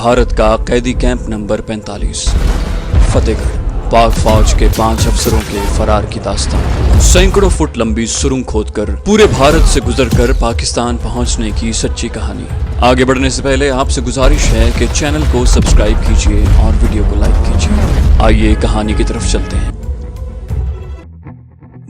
भारत का कैदी camp number 45 Fatehgarh. पाक फौज के 5 अफसरों के फरार की दास्तान। सैकड़ों फुट लंबी सुरंग खोदकर पूरे भारत से गुजरकर पाकिस्तान पहुंचने की सच्ची कहानी। आगे बढ़ने से पहले आपसे गुजारिश है कि चैनल को सब्सक्राइब कीजिए और वीडियो को लाइक कीजिए। आइए कहानी की तरफ चलते हैं।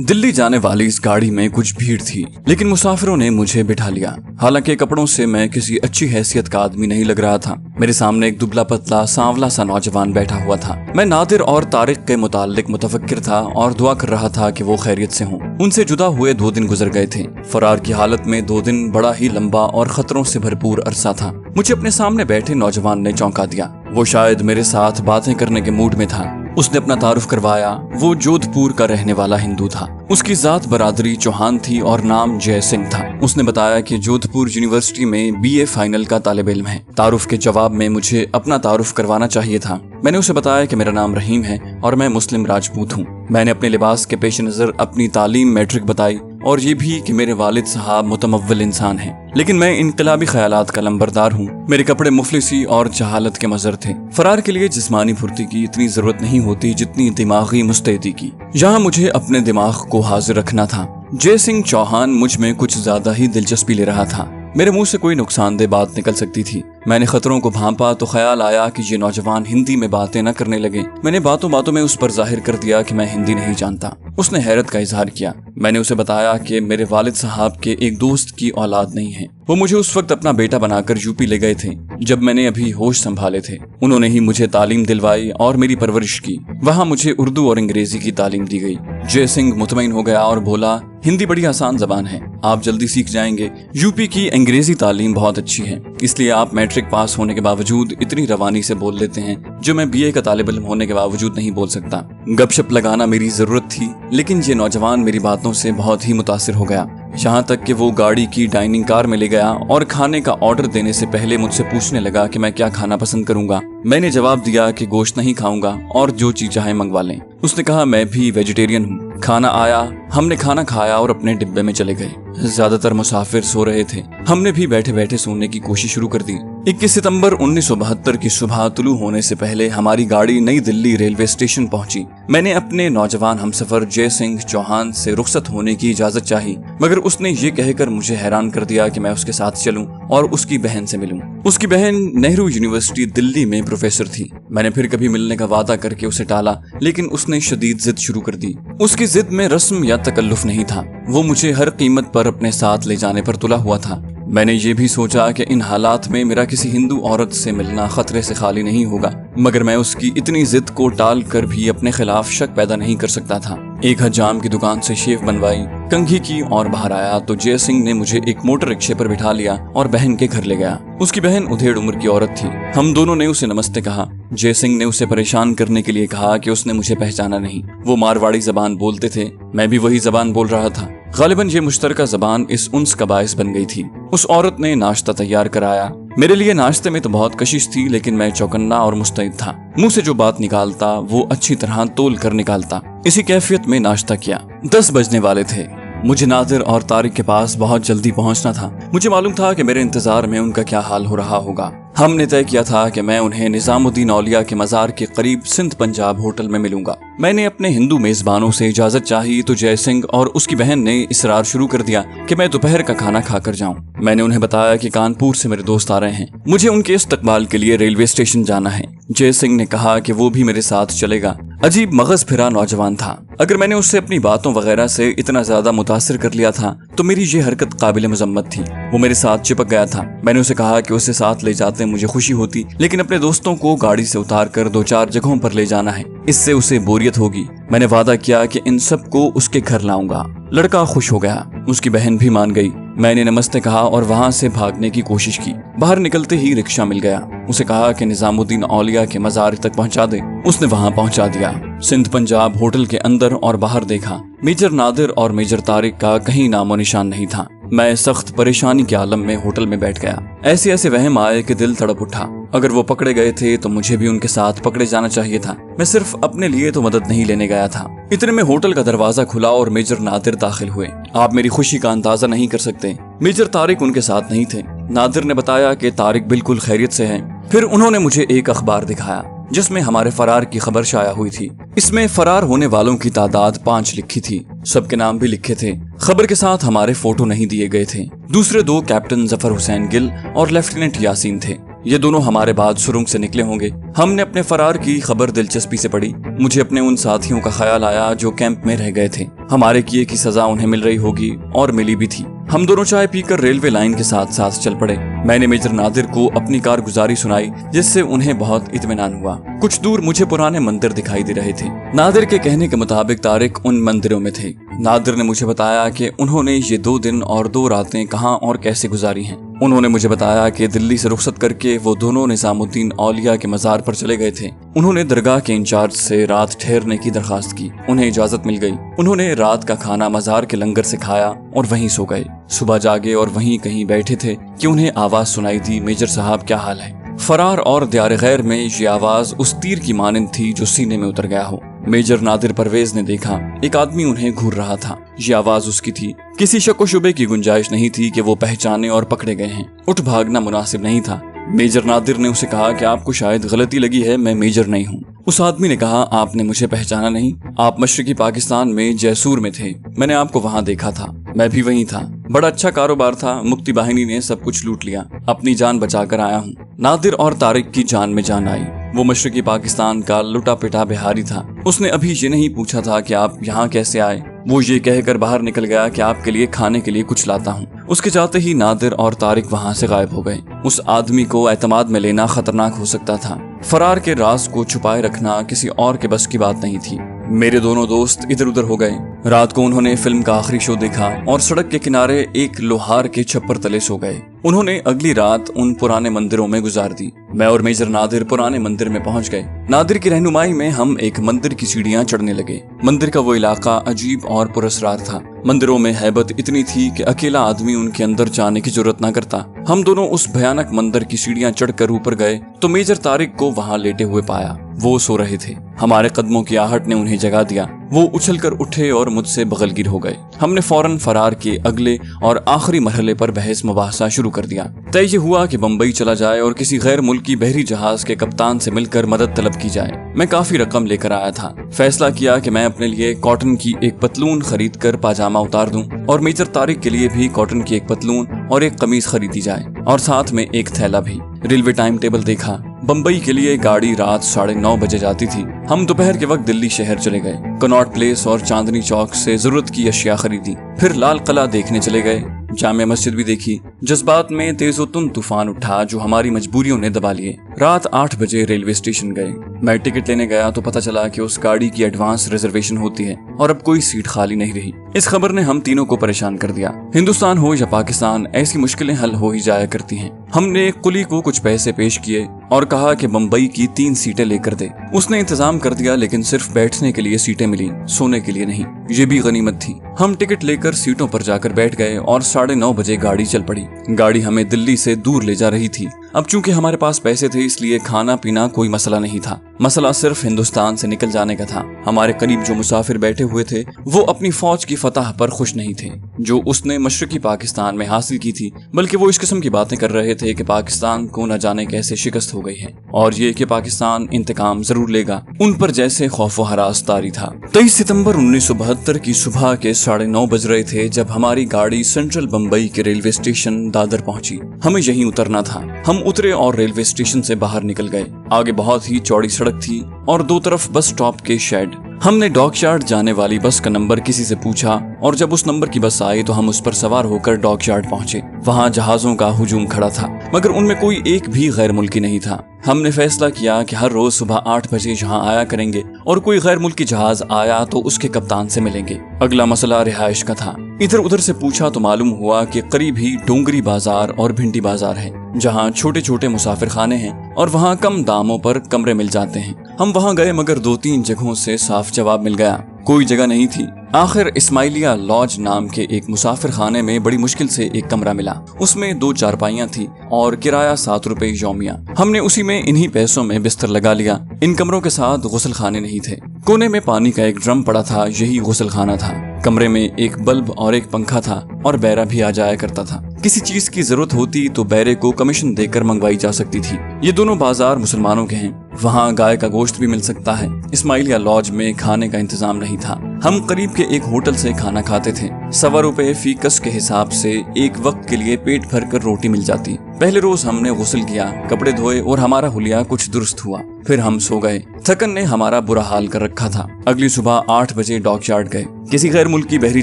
दिल्ली जाने वाली इस गाड़ी में कुछ भीड़ थी, लेकिन मुसाफिरों ने मुझे बिठा लिया। हालांकि कपड़ों से मैं किसी अच्छी हैसियत का आदमी नहीं लग रहा था। मेरे सामने एक दुबला पतला सांवला सा नौजवान बैठा हुआ था। मैं नादिर और तारिक के मुताल्लिक मुतफक्किर था और दुआ कर रहा था कि वो खैरियत से हों। उनसे जुदा हुए 2 दिन गुजर गए थे। फरार की हालत में 2 दिन बड़ा ही लंबा और खतरों से भरपूर अरसा था। मुझे अपने सामने बैठे नौजवान ने चौंका दिया। वो शायद मेरे साथ बातें करने के मूड में था। उसने अपना तारुफ करवाया। वो जोधपुर का रहने वाला हिंदू था। उसकी जात बरादरी चौहान थी और नाम जय सिंह था। उसने बताया कि जोधपुर यूनिवर्सिटी में BA फाइनल का तालिब इल्म है। तारुफ के जवाब में मुझे अपना तारुफ करवाना चाहिए था। मैंने उसे बताया कि मेरा नाम रहीम है और मैं मुस्लिम राजपूत हूँ। मैंने अपने लिबास के पेश नजर अपनी तालीम मैट्रिक बताई और ये भी कि मेरे वालिद साहब मुतमव्विल इंसान हैं, लेकिन मैं इनकलाबी ख्यालात का लंबरदार हूँ। मेरे कपड़े मुफलिसी और जहालत के मजर थे। फरार के लिए जिस्मानी फुर्ती की इतनी जरूरत नहीं होती जितनी दिमागी मुस्तैदी की। यहाँ मुझे अपने दिमाग को हाजिर रखना था। जय सिंह चौहान मुझ में कुछ ज्यादा ही दिलचस्पी ले रहा था। मेरे मुंह से कोई नुकसानदेह बात निकल सकती थी। मैंने खतरों को भांपा तो ख्याल आया कि ये नौजवान हिंदी में बातें न करने लगे। मैंने बातों बातों में उस पर जाहिर कर दिया कि मैं हिंदी नहीं जानता। उसने हैरत का इजहार किया। मैंने उसे बताया कि मेरे वालिद साहब के एक दोस्त की औलाद नहीं है। वो मुझे उस वक्त अपना बेटा बनाकर यूपी ले गए थे जब मैंने अभी होश संभाले थे। उन्होंने ही मुझे तालीम दिलवाई और मेरी परवरिश की। वहाँ मुझे उर्दू और अंग्रेजी की तालीम दी गई। जय सिंह मुतमईन हो गया और बोला, हिंदी बड़ी आसान जबान है, आप जल्दी सीख जाएंगे। यूपी की अंग्रेजी तालीम बहुत अच्छी है, इसलिए आप मैट्रिक पास होने के बावजूद इतनी रवानी से बोल लेते हैं जो मैं BA का तालिब इल्म होने के बावजूद नहीं बोल सकता। गपशप लगाना मेरी जरूरत थी, लेकिन ये नौजवान मेरी बातों से बहुत ही मुतासिर हो गया। यहाँ तक कि वो गाड़ी की डाइनिंग कार में ले गया और खाने का ऑर्डर देने से पहले मुझसे पूछने लगा कि मैं क्या खाना पसंद करूंगा। मैंने जवाब दिया कि गोश्त नहीं खाऊंगा और जो चीज चाहे मंगवा लें। उसने कहा मैं भी वेजिटेरियन हूँ। खाना आया, हमने खाना खाया और अपने डिब्बे में चले गए। ज्यादातर मुसाफिर सो रहे थे। हमने भी बैठे बैठे सोने की कोशिश शुरू कर दी। 21 सितंबर 1972 की सुबह तुलू होने से पहले हमारी गाड़ी नई दिल्ली रेलवे स्टेशन पहुंची। मैंने अपने नौजवान हमसफर जय सिंह चौहान से रुखसत होने की इजाजत चाही, मगर उसने ये कहकर मुझे हैरान कर दिया कि मैं उसके साथ चलूं और उसकी बहन से मिलूं। उसकी बहन नेहरू यूनिवर्सिटी दिल्ली में प्रोफेसर थी। मैंने फिर कभी मिलने का वादा करके उसे टाला, लेकिन उसने शदीद जिद शुरू कर दी। उसकी जिद में रस्म या तकल्लुफ नहीं था। वो मुझे हर कीमत पर अपने साथ ले जाने पर तुला हुआ था। मैंने ये भी सोचा कि इन हालात में मेरा किसी हिंदू औरत से मिलना खतरे से खाली नहीं होगा, मगर मैं उसकी इतनी जिद को टाल कर भी अपने खिलाफ शक पैदा नहीं कर सकता था। एक हजाम की दुकान से शेव बनवाई, कंघी की और बाहर आया तो जय सिंह ने मुझे एक मोटर रिक्शे पर बिठा लिया और बहन के घर ले गया। उसकी बहन उधेड़ उम्र की औरत थी। हम दोनों ने उसे नमस्ते कहा। जय सिंह ने उसे परेशान करने के लिए कहा कि उसने मुझे पहचाना नहीं। वो मारवाड़ी जबान बोलते थे, मैं भी वही जबान बोल रहा था। गालिबन ये मुश्तरका जबान इस उन्स का बायस बन गई थी। उस औरत ने नाश्ता तैयार कराया। मेरे लिए नाश्ते में तो बहुत कशिश थी, लेकिन मैं चौकन्ना और मुस्तैद था। मुंह से जो बात निकालता वो अच्छी तरह तोल कर निकालता। इसी कैफियत में नाश्ता किया। 10 बजने वाले थे। मुझे नादिर और तारिक के पास बहुत जल्दी पहुंचना था। मुझे मालूम था कि मेरे इंतजार में उनका क्या हाल हो रहा होगा। हमने तय किया था कि मैं उन्हें निजामुद्दीन औलिया के मजार के करीब सिंध पंजाब होटल में मिलूंगा। मैंने अपने हिंदू मेजबानों से इजाजत चाही तो जय सिंह और उसकी बहन ने इसरार शुरू कर दिया कि मैं दोपहर का खाना खाकर जाऊं। मैंने उन्हें बताया कि कानपुर से मेरे दोस्त आ रहे हैं, मुझे उनके इस्तकबाल के लिए रेलवे स्टेशन जाना है। जय सिंह ने कहा कि वो भी मेरे साथ चलेगा। अजीब मगज फिरा नौजवान था। अगर मैंने उससे अपनी बातों वगैरह से इतना ज्यादा मुतासिर कर लिया था तो मेरी ये हरकत काबिल मजम्मत थी। वो मेरे साथ चिपक गया था। मैंने उसे कहा कि उसे साथ ले जाते मुझे खुशी होती, लेकिन अपने दोस्तों को गाड़ी से उतार कर 2-4 जगहों पर ले जाना है, इससे उसे बोरियत होगी। मैंने वादा किया कि इन सब को उसके घर लाऊंगा। लड़का खुश हो गया। उसकी बहन भी मान गई। मैंने नमस्ते कहा और वहां से भागने की कोशिश की। बाहर निकलते ही रिक्शा मिल गया। उसे कहा कि निजामुद्दीन औलिया के मजार तक पहुंचा दे। उसने वहां पहुंचा दिया। सिंध पंजाब होटल के अंदर और बाहर देखा। मेजर नादिर और मेजर तारिक का कहीं नामो निशान नहीं था। मैं सख्त परेशानी के आलम में होटल में बैठ गया। ऐसे ऐसे वहम आए कि दिल तड़प उठा। अगर वो पकड़े गए थे तो मुझे भी उनके साथ पकड़े जाना चाहिए था। मैं सिर्फ अपने लिए तो मदद नहीं लेने गया था। इतने में होटल का दरवाजा खुला और मेजर नादिर दाखिल हुए। आप मेरी खुशी का अंदाजा नहीं कर सकते। मेजर तारिक उनके साथ नहीं थे। नादिर ने बताया कि तारिक बिल्कुल खैरियत से है। फिर उन्होंने मुझे एक अखबार दिखाया जिसमें हमारे फरार की खबर शाया हुई थी। इसमें फरार होने वालों की तादाद 5 लिखी थी। सबके नाम भी लिखे थे। खबर के साथ हमारे फोटो नहीं दिए गए थे। दूसरे 2 कैप्टन जफर हुसैन गिल और लेफ्टिनेंट यासीन थे। ये दोनों हमारे बाद सुरंग से निकले होंगे। हमने अपने फरार की खबर दिलचस्पी से पढ़ी। मुझे अपने उन साथियों का ख्याल आया जो कैंप में रह गए थे। हमारे किए की सजा उन्हें मिल रही होगी और मिली भी थी। हम दोनों चाय पीकर रेलवे लाइन के साथ साथ चल पड़े। मैंने मेजर नादिर को अपनी कारगुजारी सुनाई जिससे उन्हें बहुत इत्मीनान हुआ। कुछ दूर मुझे पुराने मंदिर दिखाई दे रहे थे। नादिर के कहने के मुताबिक तारिक उन मंदिरों में थे। नादिर ने मुझे बताया कि उन्होंने ये 2 दिन और 2 रातें कहां और कैसे गुजारी हैं। उन्होंने मुझे बताया कि दिल्ली से रुखसत करके वो दोनों निजामुद्दीन औलिया के मजार पर चले गए थे। उन्होंने दरगाह के इंचार्ज से रात ठहरने की दरखास्त की। उन्हें इजाजत मिल गई। उन्होंने रात का खाना मजार के लंगर से खाया और वहीं सो गए। सुबह जागे और वहीं कहीं बैठे थे कि उन्हें आवाज सुनाई दी, मेजर साहब क्या हाल है। फरार और दियार गैर में ये आवाज उस तीर की मानिंद थी जो सीने में उतर गया हो। मेजर नादिर परवेज ने देखा एक आदमी उन्हें घूर रहा था। ये आवाज उसकी थी। किसी शक शुबे की गुंजाइश नहीं थी कि वो पहचाने और पकड़े गए हैं। उठ भागना मुनासिब नहीं था। मेजर नादिर ने उसे कहा कि आपको शायद गलती लगी है, मैं मेजर नहीं हूँ। उस आदमी ने कहा आपने मुझे पहचाना नहीं? आप मशरकी पाकिस्तान में जैसूर में थे। मैंने आपको वहाँ देखा था। मैं भी वहीं था। बड़ा अच्छा कारोबार था। मुक्ति बाहिनी ने सब कुछ लूट लिया। अपनी जान बचाकर आया हूँ। नादिर और तारिक की जान में जान आई। वो मशरकी पाकिस्तान का लुटा पिटा बिहारी था। उसने अभी ये नहीं पूछा था कि आप यहाँ कैसे आए। वो ये कहकर बाहर निकल गया कि आपके लिए खाने के लिए कुछ लाता हूँ। उसके जाते ही नादिर और तारिक वहाँ से गायब हो गए। उस आदमी को एतमाद में लेना खतरनाक हो सकता था। फरार के राज को छुपाए रखना किसी और के बस की बात नहीं थी। मेरे दोनों दोस्त इधर उधर हो गए। रात को उन्होंने फिल्म का आखिरी शो देखा और सड़क के किनारे एक लोहार के छप्पर तले सो गए। उन्होंने अगली रात उन पुराने मंदिरों में गुजार दी। मैं और मेजर नादिर पुराने मंदिर में पहुंच गए। नादिर की रहनुमाई में हम एक मंदिर की सीढ़ियां चढ़ने लगे। मंदिर का वो इलाका अजीब और पुरस्कार था। मंदिरों में हैबत इतनी थी कि अकेला आदमी उनके अंदर जाने की जरूरत न करता। हम दोनों उस भयानक मंदिर की सीढ़ियां चढ़कर ऊपर गए तो मेजर तारिक को वहां लेटे हुए पाया। वो सो रहे थे। हमारे कदमों की आहट ने उन्हें जगा दिया। वो उछलकर उठे और मुझसे बगलगिर हो गए। हमने फौरन फरार के अगले और आखिरी मरहले पर बहस मुबाहसा शुरू कर दिया। तय ये हुआ कि बम्बई चला जाए और किसी गैर मुल्की बहरी जहाज के कप्तान से मिलकर मदद तलब की जाए। मैं काफी रकम लेकर आया था। फैसला किया कि मैं अपने लिए कॉटन की एक पतलून खरीद कर पाजामा उतार दूं और मेजर तारिक के लिए भी कॉटन की एक पतलून और एक कमीज खरीदी जाए और साथ में एक थैला भी। रेलवे टाइम टेबल देखा। बम्बई के लिए गाड़ी रात 9:30 बजे जाती थी। हम दोपहर के वक्त दिल्ली शहर चले गए। कनॉट प्लेस और चांदनी चौक से जरूरत की अशिया खरीदी। फिर लाल किला देखने चले गए। जामिया मस्जिद भी देखी। जज्बात में तेजोतुन तूफान उठा जो हमारी मजबूरियों ने दबा लिए। रात 8 बजे रेलवे स्टेशन गए। मैं टिकट लेने गया तो पता चला कि उस गाड़ी की एडवांस रिजर्वेशन होती है और अब कोई सीट खाली नहीं रही। इस खबर ने हम तीनों को परेशान कर दिया। हिंदुस्तान हो या पाकिस्तान, ऐसी मुश्किलें हल हो ही जाया करती हैं। हमने कुली को कुछ पैसे पेश किए और कहा कि बम्बई की 3 सीटें लेकर दे। उसने इंतजाम कर दिया, लेकिन सिर्फ बैठने के लिए सीटें मिली, सोने के लिए नहीं। ये भी गनीमत थी। हम टिकट लेकर सीटों पर जाकर बैठ गए और 9:30 बजे गाड़ी चल पड़ी। गाड़ी हमें दिल्ली से दूर ले जा रही थी। अब चूंकि हमारे पास पैसे थे इसलिए खाना पीना कोई मसला नहीं था। मसला सिर्फ हिंदुस्तान से निकल जाने का था। हमारे करीब जो मुसाफिर बैठे हुए थे वो अपनी फौज की फतह पर खुश नहीं थे जो उसने मशरकी पाकिस्तान में हासिल की थी, बल्कि वो इस किस्म की बातें कर रहे थे कि पाकिस्तान को न जाने कैसे शिकस्त हो गई है और ये कि पाकिस्तान इंतकाम जरूर लेगा। उन पर जैसे खौफ व हरास तारी था। 23 सितंबर 1972 की सुबह के 9:30 बज रहे थे जब हमारी गाड़ी सेंट्रल बम्बई के रेलवे स्टेशन दादर पहुंची। हमें यहीं उतरना था। हम उतरे और रेलवे स्टेशन से बाहर निकल गए। आगे बहुत ही चौड़ी सड़क थी और 2 तरफ बस स्टॉप के शेड। हमने डॉकयार्ड जाने वाली बस का नंबर किसी से पूछा और जब उस नंबर की बस आई तो हम उस पर सवार होकर डॉकयार्ड पहुंचे। वहां जहाजों का हुजूम खड़ा था मगर उनमें कोई एक भी गैर मुल्की नहीं था। हमने फैसला किया कि हर रोज सुबह 8 बजे यहाँ आया करेंगे और कोई गैर मुल्की जहाज आया तो उसके कप्तान से मिलेंगे। अगला मसला रिहाइश का था। इधर उधर से पूछा तो मालूम हुआ कि करीब ही डोंगरी बाजार और भिंडी बाजार है जहाँ छोटे छोटे मुसाफिर खाने हैं और वहाँ कम दामों पर कमरे मिल जाते हैं। हम वहाँ गए मगर 2-3 जगहों से साफ जवाब मिल गया, कोई जगह नहीं थी। आखिर इस्माइलिया लॉज नाम के एक मुसाफिर खाने में बड़ी मुश्किल से एक कमरा मिला। उसमें 2 चारपाइयां थी और किराया 7 रुपए यौमिया। हमने उसी में इन्हीं पैसों में बिस्तर लगा लिया। इन कमरों के साथ गुस्ल खाने नहीं थे। कोने में पानी का एक ड्रम पड़ा था, यही गुस्लखाना था। कमरे में एक बल्ब और एक पंखा था और बैरा भी आ जाया करता था। किसी चीज की जरूरत होती तो बैरे को कमीशन देकर मंगवाई जा सकती थी। ये दोनों बाजार मुसलमानों के हैं, वहाँ गाय का गोश्त भी मिल सकता है। इस्माइलिया लॉज में खाने का इंतजाम नहीं था। हम करीब के एक होटल से खाना खाते थे। ₹1.25 फी कस के हिसाब से एक वक्त के लिए पेट भर कर रोटी मिल जाती। पहले रोज हमने गुस्ल किया, कपड़े धोए और हमारा हुलिया कुछ दुरुस्त हुआ। फिर हम सो गए। थकन ने हमारा बुरा हाल कर रखा था। अगली सुबह 8 बजे डॉकयार्ड गए। किसी गैर मुल्की बहरी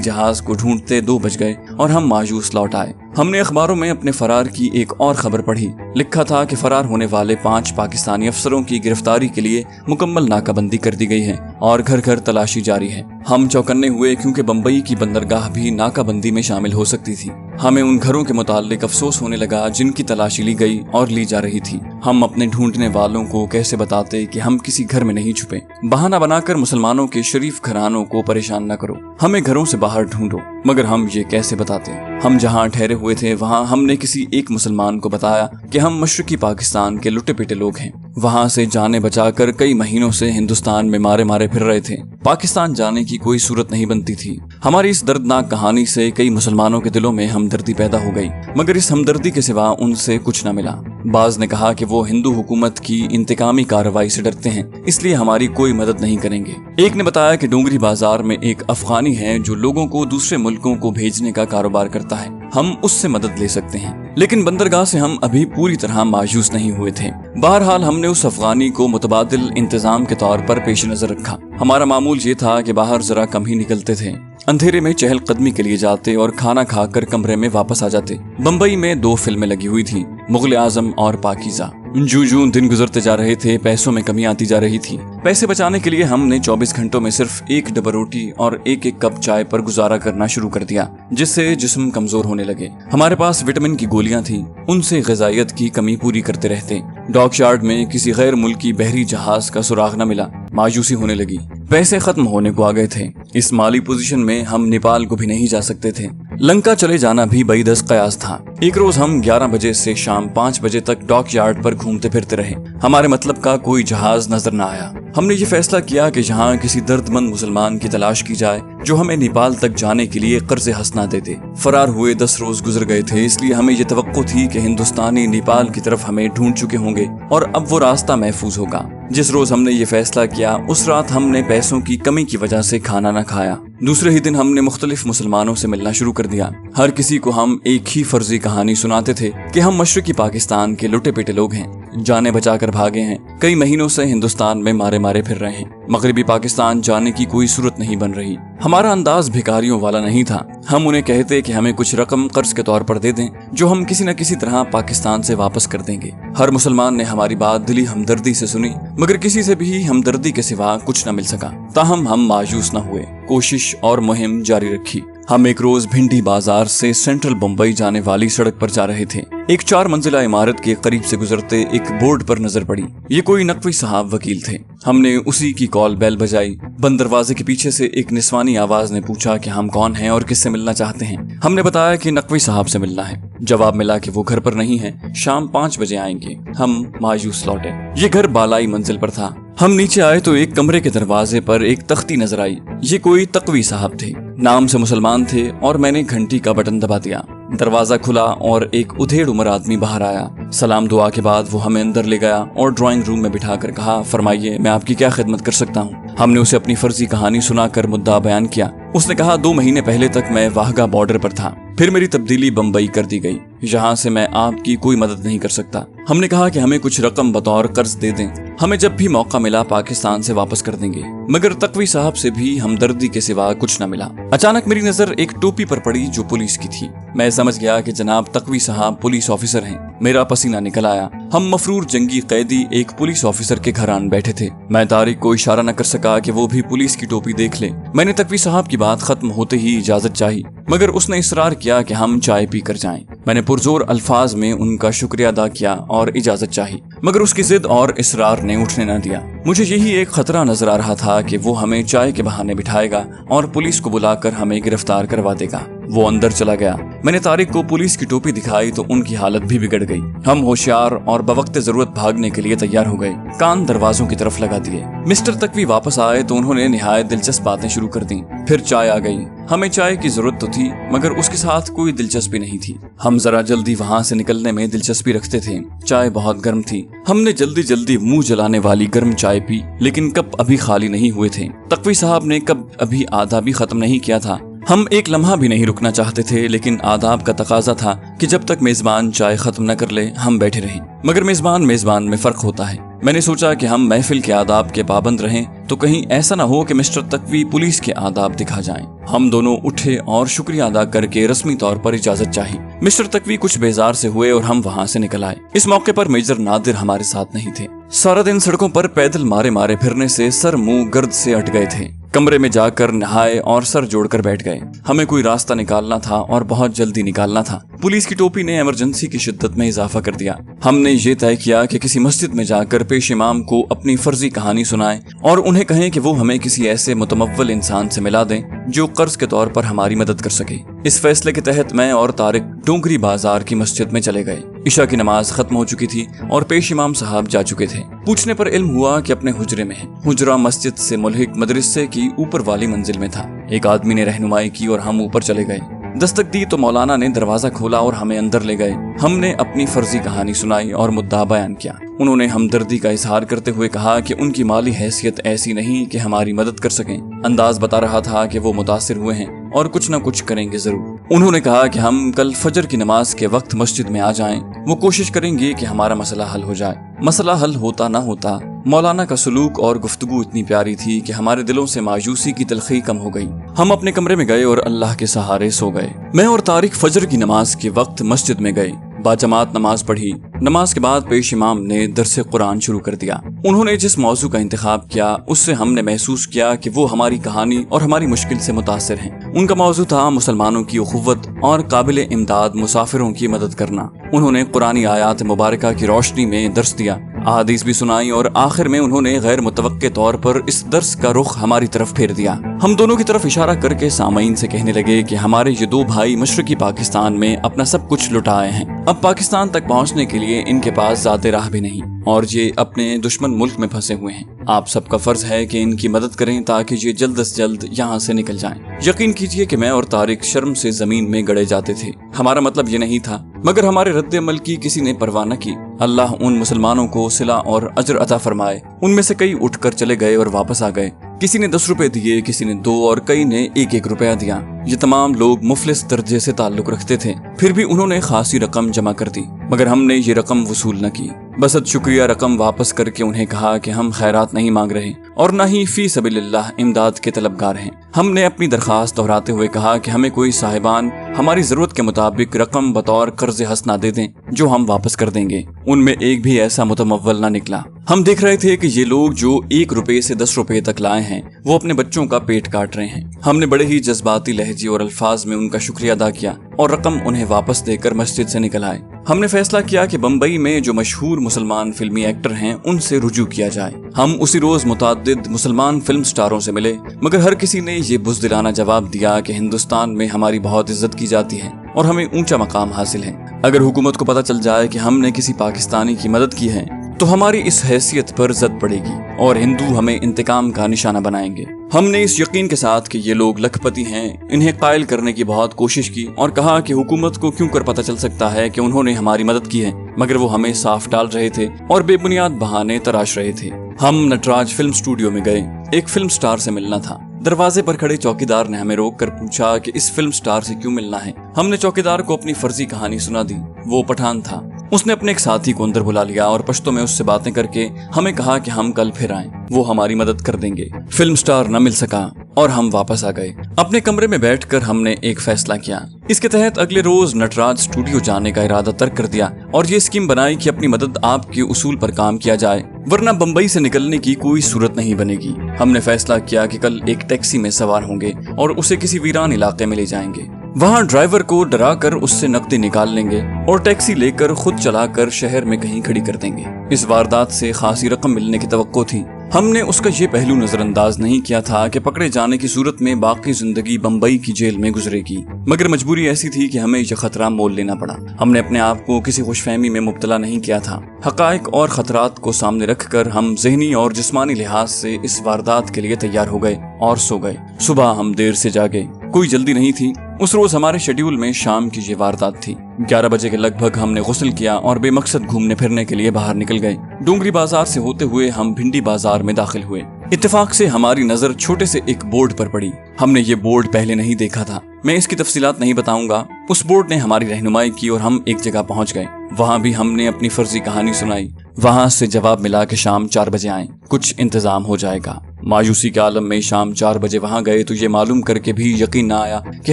जहाज को ढूंढते 2 बज गए और हम मायूस लौट आए। हमने अखबारों में अपने फरार की एक और खबर पढ़ी। लिखा था कि फरार होने वाले 5 पाकिस्तानी अफसरों की गिरफ्तारी के लिए मुकम्मल नाकाबंदी कर दी गई है और घर घर तलाशी जारी है। हम चौकन्ने हुए क्योंकि बम्बई की बंदरगाह भी नाकाबंदी में शामिल हो सकती थी। हमें उन घरों के मुताल्लिक अफसोस होने लगा जिनकी तलाशी ली गई और ली जा रही थी। हम अपने ढूंढने वालों को कैसे बताते कि हम किसी घर में नहीं छुपे। बहाना बनाकर मुसलमानों के शरीफ घरानों को परेशान न करो, हमें घरों से बाहर ढूंढो। मगर हम ये कैसे बताते? हम जहाँ ठहरे हुए थे वहाँ हमने किसी एक मुसलमान को बताया कि हम मशरकी पाकिस्तान के लुटे पिटे लोग हैं। वहाँ से जाने बचाकर कई महीनों से हिंदुस्तान में मारे मारे फिर रहे थे। पाकिस्तान जाने की कोई सूरत नहीं बनती थी। हमारी इस दर्दनाक कहानी से कई मुसलमानों के दिलों में हमदर्दी पैदा हो गई, मगर इस हमदर्दी के सिवा उनसे कुछ न मिला। बाज ने कहा कि वो हिंदू हुकूमत की इंतकामी कार्रवाई से डरते हैं, इसलिए हमारी कोई मदद नहीं करेंगे। एक ने बताया कि डोंगरी बाजार में एक अफगानी है जो लोगों को दूसरे मुल्कों को भेजने का कारोबार करता है, हम उससे मदद ले सकते हैं। लेकिन बंदरगाह से हम अभी पूरी तरह मायूस नहीं हुए थे। बहरहाल हमने उस अफगानी को मुतबादिल इंतजाम के तौर पर पेश नजर रखा। हमारा मामूल ये था कि बाहर जरा कम ही निकलते थे, अंधेरे में चहलकदमी के लिए जाते और खाना खाकर कमरे में वापस आ जाते। बम्बई में 2 फिल्में लगी हुई थी, मुगल आजम और पाकीज़ा। जूं दिन गुजरते जा रहे थे, पैसों में कमी आती जा रही थी। पैसे बचाने के लिए हमने 24 घंटों में सिर्फ 1 डब्बा रोटी और 1 कप चाय पर गुजारा करना शुरू कर दिया, जिससे जिस्म कमजोर होने लगे। हमारे पास विटामिन की गोलियां थी, उनसे ग़िज़ाइयत की कमी पूरी करते रहते। डॉकयार्ड में किसी गैर मुल्की बहरी जहाज का सुराग न मिला। मायूसी होने लगी। पैसे खत्म होने को आ गए थे। इस माली पोजीशन में हम नेपाल को भी नहीं जा सकते थे। लंका चले जाना भी बईदस कयास था। एक रोज हम 11 बजे से शाम 5 बजे तक डॉकयार्ड पर घूमते फिरते रहे। हमारे मतलब का कोई जहाज नजर न आया। हमने ये फैसला किया कि यहाँ किसी दर्दमंद मुसलमान की तलाश की जाए जो हमें नेपाल तक जाने के लिए कर्जे हंसना दे दे। फरार हुए 10 रोज गुजर गए थे, इसलिए हमें ये तवक्को थी कि हिंदुस्तानी नेपाल की तरफ हमें ढूंढ चुके होंगे और अब वो रास्ता महफूज होगा। जिस रोज हमने ये फैसला किया उस रात हमने पैसों की कमी की वजह से खाना न खाया। दूसरे ही दिन हमने मुख्तलिफ मुसलमानों से मिलना शुरू कर दिया। हर किसी को हम एक ही फर्जी कहानी सुनाते थे कि हम मशरकी पाकिस्तान के लुटे पिटे लोग हैं, जाने बचाकर भागे हैं, कई महीनों से हिंदुस्तान में मारे मारे फिर रहे हैं, मगरबी पाकिस्तान जाने की कोई सूरत नहीं बन रही। हमारा अंदाज भिखारियों वाला नहीं था। हम उन्हें कहते कि हमें कुछ रकम कर्ज के तौर पर दे दें जो हम किसी न किसी तरह पाकिस्तान से वापस कर देंगे। हर मुसलमान ने हमारी बात दिली हमदर्दी से सुनी, मगर किसी से भी हमदर्दी के सिवा कुछ न मिल सका। ताहम हम मायूस न हुए, कोशिश और मुहिम जारी रखी। हम एक रोज भिंडी बाजार से सेंट्रल बम्बई जाने वाली सड़क पर जा रहे थे। एक 4 मंजिला इमारत के करीब से गुजरते एक बोर्ड पर नजर पड़ी। ये कोई नकवी साहब वकील थे। हमने उसी की कॉल बेल बजाई। बंद दरवाजे के पीछे से एक निस्वानी आवाज ने पूछा कि हम कौन हैं और किससे मिलना चाहते हैं। हमने बताया कि नकवी साहब से मिलना है। जवाब मिला कि वो घर पर नहीं है, शाम 5 बजे आएंगे। हम मायूस लौटे। ये घर बालाई मंजिल पर था। हम नीचे आए तो एक कमरे के दरवाजे पर एक तख्ती नजर आई। ये कोई तकवी साहब थे, नाम से मुसलमान थे, और मैंने घंटी का बटन दबा दिया। दरवाजा खुला और एक उधेड़ उम्र आदमी बाहर आया। सलाम दुआ के बाद वो हमें अंदर ले गया और ड्राइंग रूम में बिठाकर कहा, फरमाइए मैं आपकी क्या खिदमत कर सकता हूँ। हमने उसे अपनी फर्जी कहानी सुनाकर मुद्दा बयान किया। उसने कहा 2 महीने पहले तक मैं वाहगा बॉर्डर पर था, फिर मेरी तब्दीली बम्बई कर दी गई, यहाँ से मैं आपकी कोई मदद नहीं कर सकता। हमने कहा कि हमें कुछ रकम बतौर कर्ज दे दें, हमें जब भी मौका मिला पाकिस्तान से वापस कर देंगे। मगर तकवी साहब से भी हमदर्दी के सिवा कुछ न मिला। अचानक मेरी नजर एक टोपी पर पड़ी जो पुलिस की थी। मैं समझ गया कि जनाब तकवी साहब पुलिस ऑफिसर हैं। मेरा पसीना निकल आया। हम मफरूर जंगी कैदी एक पुलिस ऑफिसर के घर आन बैठे थे। मैं तारिक को इशारा न कर सका कि वो भी पुलिस की टोपी देख ले। मैंने तकवी साहब की बात खत्म होते ही इजाजत चाही, मगर उसने इसरार किया कि हम चाय पी कर जाएं। मैंने पुरजोर अल्फाज में उनका शुक्रिया अदा किया और इजाजत चाही, मगर उसकी जिद और इसरार ने उठने न दिया। मुझे यही एक खतरा नजर आ रहा था कि वो हमें चाय के बहाने बिठाएगा और पुलिस को बुलाकर हमें गिरफ्तार करवा देगा। वो अंदर चला गया। मैंने तारिक को पुलिस की टोपी दिखाई तो उनकी हालत भी बिगड़ गई। हम होशियार और बवक्त जरूरत भागने के लिए तैयार हो गए, कान दरवाजों की तरफ लगा दिए। मिस्टर तकवी वापस आए तो उन्होंने निहायत दिलचस्प बातें शुरू कर दी। फिर चाय आ गई। हमें चाय की जरूरत तो थी, मगर उसके साथ कोई दिलचस्पी नहीं थी। हम जरा जल्दी वहाँ से निकलने में दिलचस्पी रखते थे। चाय बहुत गर्म थी। हमने जल्दी जल्दी मुंह जलाने वाली गर्म चाय पी, लेकिन कप अभी खाली नहीं हुए थे। तकवी साहब ने कप अभी आधा भी खत्म नहीं किया था। हम एक लम्हा भी नहीं रुकना चाहते थे, लेकिन आदाब का तकाजा था कि जब तक मेजबान चाय खत्म न कर ले हम बैठे रहें। मगर मेजबान में फर्क होता है। मैंने सोचा कि हम महफिल के आदाब के पाबंद रहें तो कहीं ऐसा ना हो कि मिस्टर तकवी पुलिस के आदाब दिखा जाएं। हम दोनों उठे और शुक्रिया अदा करके रस्मी तौर पर इजाजत चाही। मिस्टर तकवी कुछ बेजार से हुए और हम वहाँ से निकल आए। इस मौके पर मेजर नादिर हमारे साथ नहीं थे। सारा दिन सड़कों पर पैदल मारे मारे फिरने से सर मुंह गर्द से अट गए थे। कमरे में जाकर नहाए और सर जोड़कर बैठ गए। हमें कोई रास्ता निकालना था और बहुत जल्दी निकालना था। पुलिस की टोपी ने इमरजेंसी की शिद्दत में इजाफा कर दिया। हमने ये तय किया कि किसी मस्जिद में जाकर पेश इमाम को अपनी फर्जी कहानी सुनाएं और उन्हें कहें कि वो हमें किसी ऐसे मुतमव्वल इंसान से मिला दें जो कर्ज के तौर पर हमारी मदद कर सके। इस फैसले के तहत मैं और तारिक डोंगरी बाजार की मस्जिद में चले गए। इशा की नमाज खत्म हो चुकी थी और पेश इमाम साहब जा चुके थे। पूछने पर इल्म हुआ कि अपने हुजरे में है। हुजरा मस्जिद से मुल्हिक मदरसे की ऊपर वाली मंजिल में था। एक आदमी ने रहनुमाई की और हम ऊपर चले गए। दस्तक दी तो मौलाना ने दरवाजा खोला और हमें अंदर ले गए। हमने अपनी फर्जी कहानी सुनाई और मुद्दा बयान किया। उन्होंने हमदर्दी का इजहार करते हुए कहा कि उनकी माली हैसियत ऐसी नहीं कि हमारी मदद कर सकें। अंदाज बता रहा था कि वो मुतासिर हुए हैं और कुछ न कुछ करेंगे जरूर। उन्होंने कहा कि हम कल फजर की नमाज के वक्त मस्जिद में आ जाएं। वो कोशिश करेंगे कि हमारा मसला हल हो जाए। मसला हल होता ना होता मौलाना का सलूक और गुफ्तगू इतनी प्यारी थी कि हमारे दिलों से मायूसी की तलखी कम हो गई। हम अपने कमरे में गए और अल्लाह के सहारे सो गए। मैं और तारिक फजर की नमाज के वक्त मस्जिद में गए। बाजमात नमाज पढ़ी। नमाज के बाद पेश इमाम ने दरसे कुरान शुरू कर दिया। उन्होंने जिस मौजू का इंतखाब किया उससे हमने महसूस किया कि वो हमारी कहानी और हमारी मुश्किल से मुतासिर हैं। उनका मौजू था मुसलमानों की उखुव्वत और काबिल इमदाद मुसाफिरों की मदद करना। उन्होंने कुरानी आयात मुबारका की रोशनी में दर्स दिया, अहादीस भी सुनाई और आखिर में उन्होंने गैर मुतवक्के तौर पर इस दर्स का रुख हमारी तरफ फेर दिया। हम दोनों की तरफ इशारा करके सामईन से कहने लगे कि हमारे ये दो भाई मशरकी पाकिस्तान में अपना सब कुछ लुटा आए हैं। अब पाकिस्तान तक पहुंचने के लिए इनके पास ज्यादा राह भी नहीं और ये अपने दुश्मन मुल्क में फंसे हुए हैं। आप सबका फर्ज है कि इनकी मदद करें ताकि ये जल्द से जल्द यहाँ से निकल जाएं। यकीन कीजिए कि मैं और तारिक शर्म से जमीन में गड़े जाते थे। हमारा मतलब ये नहीं था, मगर हमारे रद्द अमल की किसी ने परवाह न की। अल्लाह उन मुसलमानों को सिला और अजर अता फरमाए। उनमें से कई उठकर चले गए और वापस आ गए। किसी ने 10 रुपए दिए, किसी ने 2 और कई ने 1-1 रुपया दिया। ये तमाम लोग मुफलिस दर्जे से ताल्लुक रखते थे। फिर भी उन्होंने खासी रकम जमा कर दी, मगर हमने ये रकम वसूल न की। बसत शुक्रिया रकम वापस करके उन्हें कहा कि हम खैरात नहीं मांग रहे और न ही फी सबीलिल्लाह इमदाद के तलबगार हैं। हमने अपनी दरखास्त दोहराते हुए कहा कि हमें कोई साहिबान हमारी जरूरत के मुताबिक रकम बतौर कर्ज हसना दे दें जो हम वापस कर देंगे। उनमें एक भी ऐसा मुतमव्वल न निकला। हम देख रहे थे कि ये लोग जो 1 रुपए से 10 रुपए तक लाए हैं वो अपने बच्चों का पेट काट रहे हैं। हमने बड़े ही जज्बाती लहजे और अल्फाज में उनका शुक्रिया अदा किया और रकम उन्हें वापस देकर मस्जिद से निकल आए। हमने फैसला किया कि बम्बई में जो मशहूर मुसलमान फिल्मी एक्टर हैं उनसे रुजू किया जाए। हम उसी रोज मुताद्दिद मुसलमान फिल्म स्टारों से मिले, मगर हर किसी ने ये बुज़दिलाना जवाब दिया कि हिंदुस्तान में हमारी बहुत इज्जत की जाती है और हमें ऊंचा मकाम हासिल है। अगर हुकूमत को पता चल जाए कि हमने किसी पाकिस्तानी की मदद की है तो हमारी इस हैसियत पर जद पड़ेगी और हिंदू हमें इंतकाम का निशाना बनाएंगे। हमने इस यकीन के साथ कि ये लोग लखपति हैं इन्हें कायल करने की बहुत कोशिश की और कहा कि हुकूमत को क्यों कर पता चल सकता है कि उन्होंने हमारी मदद की है, मगर वो हमें साफ डाल रहे थे और बेबुनियाद बहाने तराश रहे थे। हम नटराज फिल्म स्टूडियो में गए। एक फिल्म स्टार से मिलना था। दरवाजे पर खड़े चौकीदार ने हमें रोक कर पूछा कि इस फिल्म स्टार से क्यों मिलना है। हमने चौकीदार को अपनी फर्जी कहानी सुना दी। वो पठान था। उसने अपने एक साथी को अंदर बुला लिया और पश्तो में उससे बातें करके हमें कहा कि हम कल फिर आएं, वो हमारी मदद कर देंगे। फिल्म स्टार न मिल सका और हम वापस आ गए। अपने कमरे में बैठकर हमने एक फैसला किया। इसके तहत अगले रोज नटराज स्टूडियो जाने का इरादा तर्क कर दिया और ये स्कीम बनाई कि अपनी मदद आपके उसूल पर काम किया जाए, वरना बम्बई से निकलने की कोई सूरत नहीं बनेगी। हमने फैसला किया कि कल एक टैक्सी में सवार होंगे और उसे किसी वीरान इलाके में ले जाएंगे। वहाँ ड्राइवर को डरा कर उससे नकदी निकाल लेंगे और टैक्सी लेकर खुद चलाकर शहर में कहीं खड़ी कर देंगे। इस वारदात से खासी रकम मिलने की तवक्को थी। हमने उसका ये पहलू नजरअंदाज नहीं किया था कि पकड़े जाने की सूरत में बाकी जिंदगी बंबई की जेल में गुजरेगी, मगर मजबूरी ऐसी थी कि हमें यह खतरा मोल लेना पड़ा। हमने अपने आप को किसी खुशफहमी में मुब्तला नहीं किया था। हकायक और खतरात को सामने रखकर हम ज़हनी और जिस्मानी लिहाज से इस वारदात के लिए तैयार हो गए और सो गए। सुबह हम देर से जागे, कोई जल्दी नहीं थी। उस रोज हमारे शेड्यूल में शाम की ये वारदात थी। 11 बजे के लगभग हमने गुस्ल किया और बेमकसद घूमने फिरने के लिए बाहर निकल गए। डोंगरी बाजार से होते हुए हम भिंडी बाजार में दाखिल हुए। इत्तेफाक से हमारी नजर छोटे से एक बोर्ड पर पड़ी। हमने ये बोर्ड पहले नहीं देखा था। मैं इसकी तफसीलात नहीं बताऊंगा। उस बोर्ड ने हमारी रहनुमाई की और हम एक जगह पहुंच गए। वहां भी हमने अपनी फर्जी कहानी सुनाई। वहां से जवाब मिला कि शाम 4 बजे आए, कुछ इंतजाम हो जाएगा। मायूसी के आलम में शाम 4 बजे वहां गए तो ये मालूम करके भी यकीन न आया कि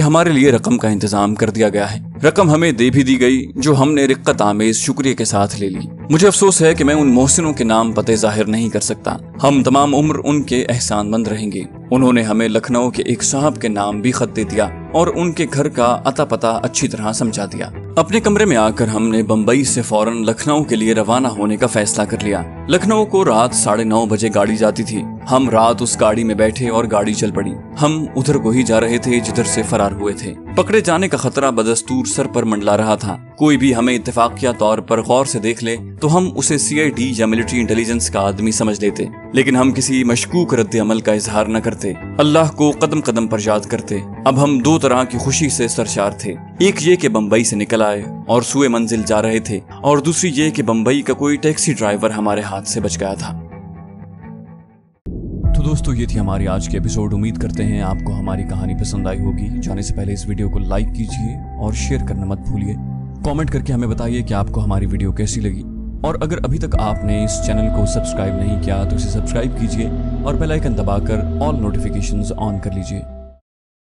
हमारे लिए रकम का इंतजाम कर दिया गया है। रकम हमें दे भी दी गई, जो हमने रिक्कत आमेज शुक्रिया के साथ ले ली। मुझे अफसोस है कि मैं उन मोहसिनों के नाम पते जाहिर नहीं कर सकता। हम तमाम उम्र उनके एहसानमंद रहेंगे। उन्होंने हमें लखनऊ के एक साहब के नाम भी खत दे दिया और उनके घर का अता पता अच्छी तरह समझा दिया। अपने कमरे में आकर हमने बंबई से फौरन लखनऊ के लिए रवाना होने का फैसला कर लिया। लखनऊ को रात 9:30 बजे गाड़ी जाती थी। हम रात उस गाड़ी में बैठे और गाड़ी चल पड़ी। हम उधर को ही जा रहे थे जिधर से फरार हुए थे। पकड़े जाने का खतरा बदस्तूर सर पर मंडला रहा था। कोई भी हमें इत्तेफाकिया तौर पर गौर से देख ले तो हम उसे CID या मिलिट्री इंटेलिजेंस का आदमी समझ लेते, लेकिन हम किसी मशकूक रद्द अमल का इजहार न करते। अल्लाह को कदम कदम पर याद करते। अब हम 2 तरह की खुशी से सरशार थे। एक ये कि बंबई से निकल आए और सुए मंजिल जा रहे थे, और दूसरी ये कि बंबई का कोई टैक्सी ड्राइवर हमारे हाथ से बच गया था। तो दोस्तों, ये थी हमारी आज की एपिसोड। उम्मीद करते हैं आपको हमारी कहानी पसंद आई होगी। जाने से पहले इस वीडियो को लाइक कीजिए और शेयर करना मत भूलिए। कमेंट करके हमें बताइए कि आपको हमारी वीडियो कैसी लगी, और अगर अभी तक आपने इस चैनल को सब्सक्राइब नहीं किया तो इसे सब्सक्राइब कीजिए और बेल आइकन दबाकर ऑल नोटिफिकेशंस ऑन कर लीजिए।